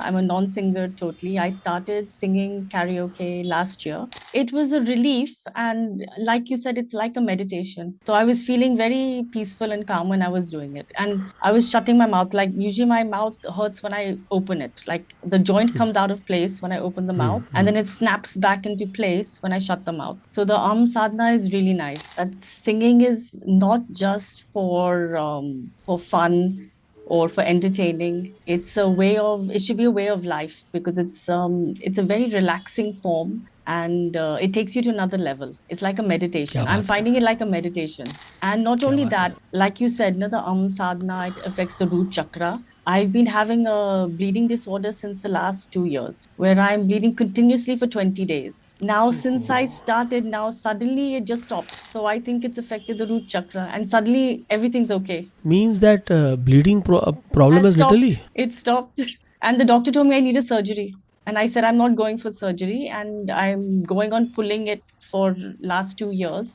I'm a non-singer totally. I started singing karaoke last year. It was a relief, and like you said, it's like a meditation. So I was feeling very peaceful and calm when I was doing it. And I was shutting my mouth. Like usually my mouth hurts when I open it. Like the joint comes out of place when I open the mouth, and then it snaps back into place when I shut the mouth. So the sadhana is really nice. That singing is not just for fun or for entertaining. It should be a way of life because it's a very relaxing form, and it takes you to another level. It's like a क्या meditation. I'm बात है, finding it like a meditation. And not क्या only बात है. that, like you said, no, the sadhana, it affects the root chakra. I've been having a bleeding disorder since the last 2 years, where I'm bleeding continuously for 20 days. Now, since I started, now suddenly it just stopped. So I think it's affected the root chakra, and suddenly everything's okay. Means that bleeding problem Has is stopped. literally. It stopped. And the doctor told me I need a surgery. And I said, I'm not going for surgery. And I'm going on pulling it for last 2 years.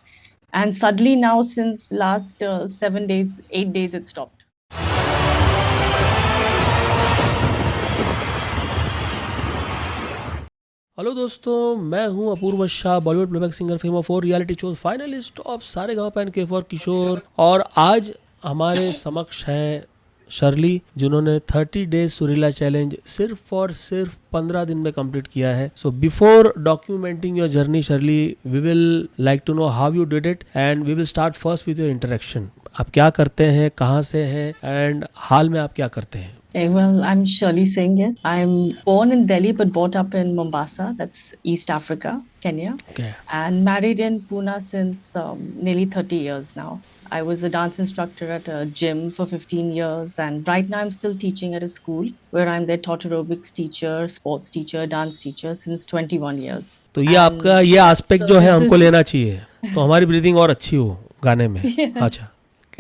And suddenly now, since last 7 days, 8 days, it stopped. Hello दोस्तों, मैं हूं Apurva Shah, Bollywood playback singer, famous for reality shows, finalist of Saregama and K for Kishore. और आज हमारे समक्ष हैं Shirley, जिन्होंने 30 days सुरीला चैलेंज सिर्फ और सिर्फ 15 दिन में कंप्लीट किया है. So before documenting your journey surely, we will like to know how you did it and we will start first with your interaction. आप क्या करते हैं, कहाँ से हैं एंड हाल में आप क्या करते हैं? Okay, well, I'm Shirley Singh. Yes. I'm born in Delhi but brought up in Mombasa, that's East Africa, Kenya, Okay. and married in Pune since nearly 30 years now. I was a dance instructor at a gym for 15 years, and right now I'm still teaching at a school where I'm their taught aerobics teacher, sports teacher, dance teacher since 21 years. तो ये And आपका ये aspect so जो है this हमको is लेना चाहिए, तो हमारी ब्रीदिंग और अच्छी हो गाने में. अच्छा,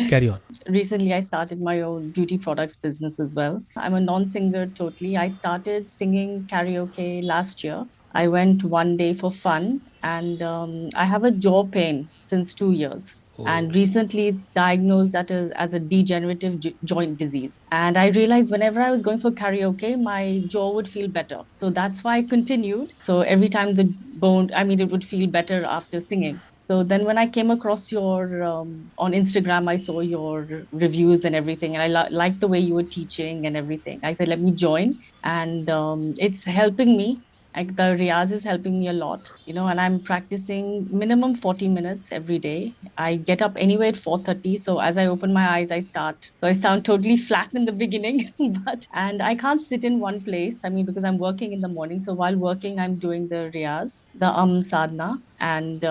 carry on. recently I started my own beauty products business as well. I'm a non-singer totally. I started singing karaoke last year. I went one day for fun, and I have a jaw pain since 2 years. And recently it's diagnosed as a degenerative joint disease. And I realized whenever I was going for karaoke, my jaw would feel better. So that's why I continued. So every time it would feel better after singing. So then when I came across your on Instagram, I saw your reviews and everything, and I liked the way you were teaching and everything. I said, let me join, and it's helping me. Like the Riyaz is helping me a lot, and I'm practicing minimum 40 minutes every day. I get up anyway at 4:30, so as I open my eyes, I start. So I sound totally flat in the beginning, and I can't sit in one place. I mean, because I'm working in the morning, so while working, I'm doing the Riyaz, the sadhana, and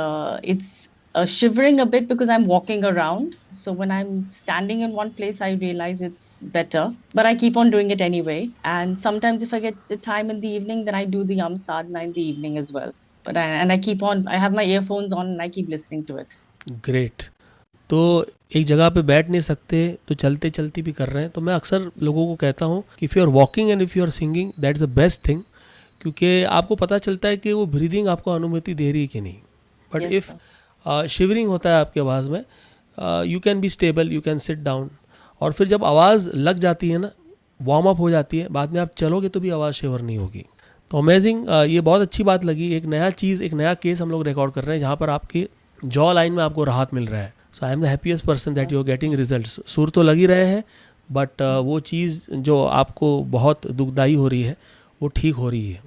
it's shivering a bit because I'm walking around. So when I'm standing in one place, I realize it's better, but I keep on doing it anyway. And sometimes if I get the time in the evening, then I do the sadhana in the evening as well. I keep on, I have my earphones on and I keep listening to it. Great. तो एक जगह पे बैठ नहीं सकते तो चलते चलते भी कर रहे हैं. तो मैं अक्सर लोगों को कहता हूँ कि if you are walking and if you are singing, that is the best thing, क्योंकि आपको पता चलता है कि वो ब्रीदिंग आपको अनुमति दे रही है कि नहीं. But Yes, if sir. Shivering होता है आपकी आवाज़ में, you can be stable, you can sit down. और फिर जब आवाज़ लग जाती है ना, वार्म अप हो जाती है, बाद में आप चलोगे तो भी आवाज़ शिवर नहीं होगी. तो अमेजिंग, ये बहुत अच्छी बात लगी. एक नया चीज़, एक नया केस हम लोग रिकॉर्ड कर रहे हैं जहाँ पर आपकी जॉ लाइन में आपको राहत मिल रहा है. So I am the happiest person that you are getting results. सुर तो लग ही रहे हैं, बट वो चीज़ जो आपको बहुत दुखदाई हो रही है वो ठीक हो रही है.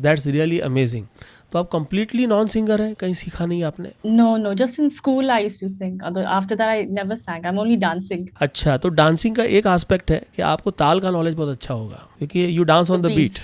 That's really amazing. तो आप कंप्लीटली नॉन सिंगर हैं, कहीं सीखा नहीं आपने? No. Just in school, I used to sing. After that, I never sang. I'm only dancing. अच्छा, तो डांसिंग का एक एस्पेक्ट है कि आपको ताल का नॉलेज बहुत अच्छा होगा, क्योंकि you dance on the beat.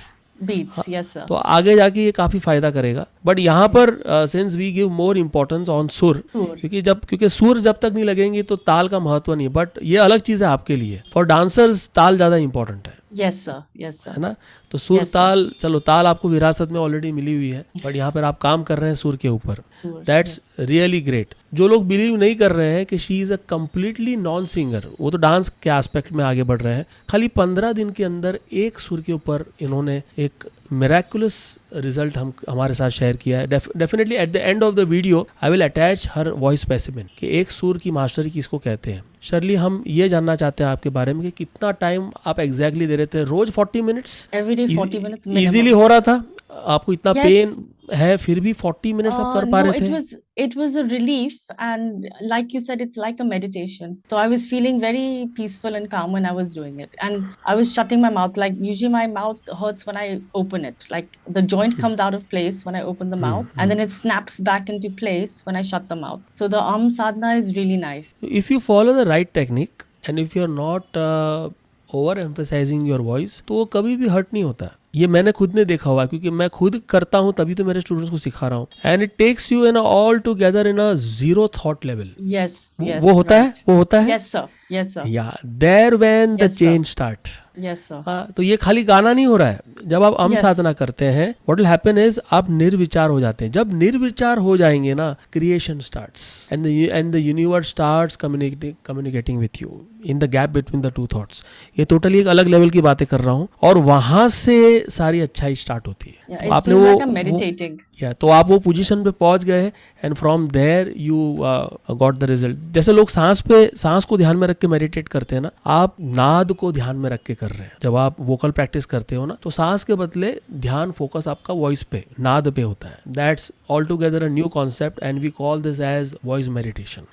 Beats, yes, sir. तो आगे जाके ये काफ़ी फ़ायदा करेगा. बट यहाँ पर since we give more importance on sur, Sure. क्योंकि सुर जब तक नहीं लगेंगी तो ताल का महत्व नहीं है. बट ये अलग चीज़ है आपके लिए. फॉर डांसर्स ताल ज़्यादा इंपॉर्टेंट है. Yes, sir. Yes, sir. है ना. तो सुर, Yes, sir. ताल, चलो ताल आपको विरासत में ऑलरेडी मिली हुई है, बट यहाँ पर आप काम कर रहे हैं सुर के ऊपर. Sure, that's really great. जो लोग बिलीव नहीं कर रहे हैं कि she is a completely non singer, वो तो डांस के एस्पेक्ट में आगे बढ़ रहे हैं. खाली 15 दिन के अंदर एक सुर के ऊपर इन्होंने एक मिराकुलस रिजल्ट हमारे साथ शेयर किया है. Definitely at the end of the video I will attach her voice specimen कि एक सुर की मास्टरी किसको कहते हैं. शर्ली, हम ये जानना चाहते हैं आपके बारे में कि कितना टाइम आप एग्जैक्टली दे रहे थे रोज? 40 minutes Every day 40 minutes easily minimum. हो रहा था? आपको इतना Yes. पेन है फिर भी 40 मिनट्स आप कर पा No, रहे थे? it was a relief, and like you said, it's like a meditation. So I was feeling very peaceful and calm when I was doing it, and I was shutting my mouth. Like usually my mouth hurts when I open it. Like the joint comes out of place when I open the mouth, and then it snaps back into place when I shut the mouth. So the sadhana is really nice. If you follow the right technique and if you're not over emphasizing your voice, तो वो कभी भी hurt नहीं होता। ये मैंने खुद ने देखा हुआ है, क्योंकि मैं खुद करता हूँ तभी तो मेरे स्टूडेंट्स को सिखा रहा हूँ। And it takes you in all together in a zero thought level. वो होता है, वो होता है। Yes sir, yes sir. Yeah there when the change start. Yes sir. हाँ, तो ये खाली गाना नहीं हो रहा है। जब आप साधना करते हैं, व्हाट विल हैपन इज आप निर्विचार हो जाते हैं। जब निर्विचार हो जाएंगे ना, creation starts and the universe starts communicating with you in the gap between the two thoughts. ये टोटली एक अलग लेवल की बातें कर रहा हूँ, और वहां से सारी अच्छाई स्टार्ट होती है। तो आपने तो आप वो पोजीशन पे पहुंच गए, and from there you got the result. जैसे लोग सांस को ध्यान में रख के मेडिटेट करते हैं ना, आप नाद को ध्यान में रख के कर रहे हैं। जब आप वोकल प्रैक्टिस करते हो ना, तो सांस के बदले ध्यान फोकस आपका वॉइस पे, नाद पे होता है। That's all together a new concept, and we call this as voice meditation.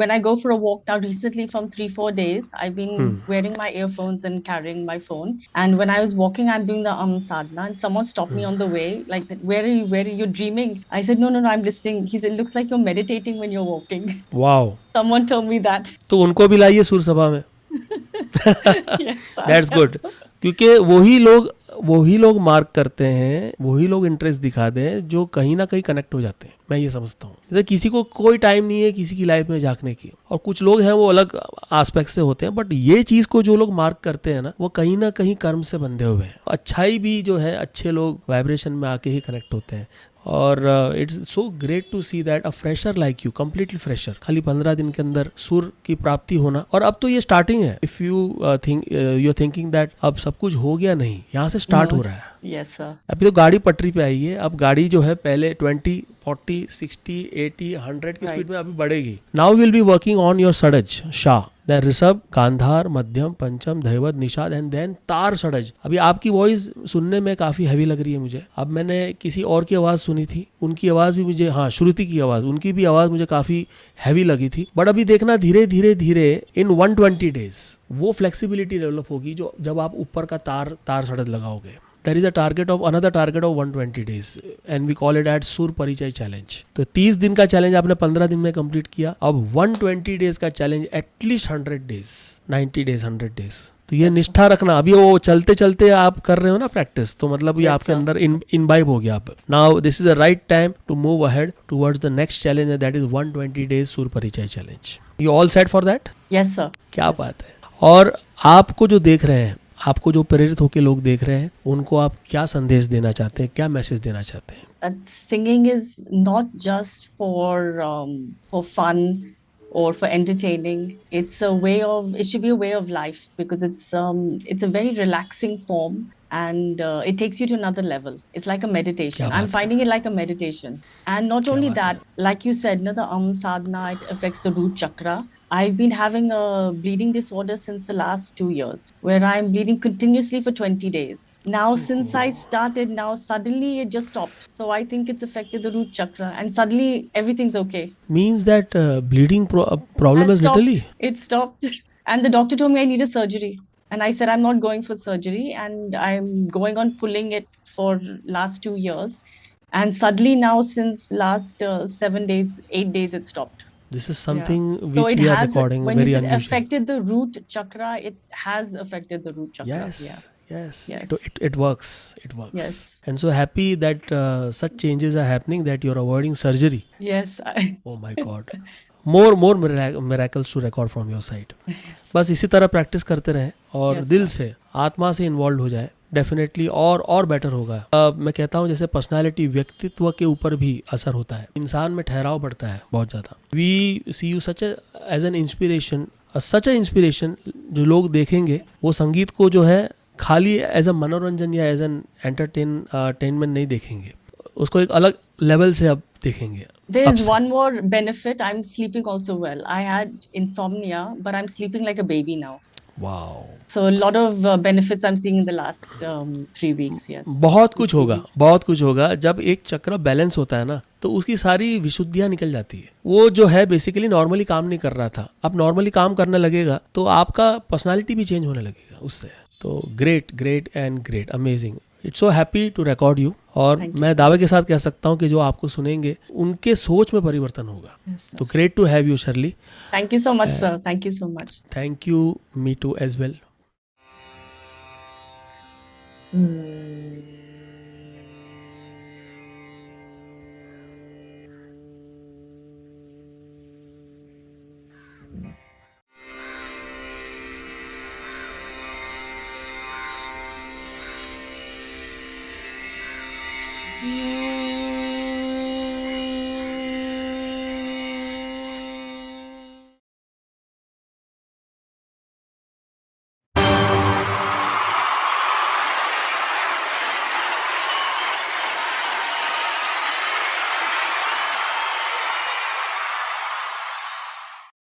When I go for a walk now recently from 3-4 days, I've been wearing my earphones and carrying my phone, and when I was walking, I'm doing the sadhana, and someone stopped me on the way, like, where are you dreaming? I said, no, I'm listening. He said, it looks like you're meditating when you're walking. Wow. Someone told me that. तो उनको भी लाइए सुर सभा में। Yes, That's good. क्योंकि वही लोग मार्क करते हैं, वही लोग इंटरेस्ट दिखाते हैं जो कहीं ना कहीं कनेक्ट हो जाते हैं। मैं ये समझता हूँ, जैसे किसी को कोई टाइम नहीं है किसी की लाइफ में झांकने की, और कुछ लोग हैं वो अलग एस्पेक्ट से होते हैं, बट ये चीज को जो लोग मार्क करते हैं ना, वो कहीं ना कहीं कर्म से बंधे हुए हैं। अच्छाई भी जो है, अच्छे लोग वाइब्रेशन में आके ही कनेक्ट होते हैं। और it's so great to see that a fresher like you, completely fresher, खाली 15 दिन के अंदर सुर की प्राप्ति होना। और अब तो ये स्टार्टिंग है। इफ यू थिंकिंग दैट अब सब कुछ हो गया, नहीं, यहाँ से स्टार्ट हो रहा है। Yes, sir. अभी तो गाड़ी पटरी पे आई है। अब गाड़ी जो है पहले 20, 40, 60, 80, 100 की स्पीड में अभी बढ़ेगी। Now will be working on your shadaj, शाह, then rishabh, gandhar, madhyam, pancham, धैवत, Nishad, and then तार षडज। अभी आपकी वॉइस सुनने में काफी हैवी लग रही है मुझे। अब मैंने किसी और की आवाज सुनी थी, उनकी आवाज भी मुझे, हाँ, श्रुति की आवाज, उनकी भी आवाज मुझे काफी हैवी लगी थी। बट अभी देखना, धीरे धीरे धीरे इन 120 डेज वो फ्लेक्सिबिलिटी डेवलप होगी, जो जब आप ऊपर का तार षडज लगाओगे। There is another target of 120 days, and we call it as सुर परिचय चैलेंज। तो 30 दिन का चैलेंज आपने 15 दिन में कंप्लीट किया। अब 120 डेज का challenge, at least 100 days, 90 days, 100 days. तो ये निष्ठा रखना। अभी वो चलते चलते आप कर रहे हो ना प्रैक्टिस, तो मतलब ये आपके अंदर इनबाइब हो गया। अब now this is the right time to move ahead towards the next challenge, that is 120 days Sur Parichay challenge. You all set for that? Yes sir. क्या बात है। और आपको जो देख रहे हैं, आपको जो प्रेरित होकर लोग देख रहे हैं, उनको आप क्या संदेश देना चाहते हैं, क्या मैसेज देना चाहते हैं? Singing is not just for fun or for entertaining. It should be a way of life, because it's a very relaxing form, and it takes you to another level. It's like a meditation. I'm finding it like a meditation. And not only that, like you said, the sadhana, it affects the root chakra. I've been having a bleeding disorder since the last 2 years, where I'm bleeding continuously for 20 days. Now, since I started, now suddenly it just stopped. So I think it's affected the root chakra, and suddenly everything's okay. Means that bleeding problem is literally? It stopped. And the doctor told me I need a surgery. And I said, I'm not going for surgery. And I'm going on pulling it for last 2 years. And suddenly now, since last 7 days, 8 days, it stopped. This is something which we are recording, very unusual. When it affected the root chakra, it has affected the root chakra. Yes. It works. Yes. And so happy that such changes are happening, that you're avoiding surgery. Yes. Oh my God. More miracles to record from your side. बस इसी तरह practice करते रहें, और दिल से, आत्मा से इन्वॉल्व हो जाए, डेफिनेटली और बेटर होगा। मैं कहता हूँ, जैसे पर्सनालिटी, व्यक्तित्व के ऊपर भी असर होता है, इंसान में ठहराव बढ़ता है बहुत ज़्यादा। We see you such as an inspiration, such inspiration. जो लोग देखेंगे वो संगीत को जो है खाली एज अ मनोरंजन या एज एन एंटरटेनमेंट नहीं देखेंगे, उसको एक अलग लेवल से अब देखेंगे। There's Ups. one more benefit. I'm sleeping also well. I had insomnia, but I'm sleeping like a baby now. Wow, So a lot of benefits I'm seeing in the last 3 weeks. Yes, बहुत two कुछ three होगा, weeks. बहुत कुछ होगा। जब एक चक्र balance होता है ना, तो उसकी सारी विशुद्धियाँ निकल जाती है। वो जो है बेसिकली नॉर्मली काम नहीं कर रहा था, अब नॉर्मली काम करने लगेगा, तो आपका पर्सनैलिटी भी चेंज होने लगेगा उससे। तो great, great and great, amazing. It's so happy to record you. और Thank you मैं so दावे much. के साथ कह सकता हूँ कि जो आपको सुनेंगे, उनके सोच में परिवर्तन होगा। Yes, sir. तो great to have you surely. Thank you so much, sir. Thank you so much. Thank you, me too as well. Mm.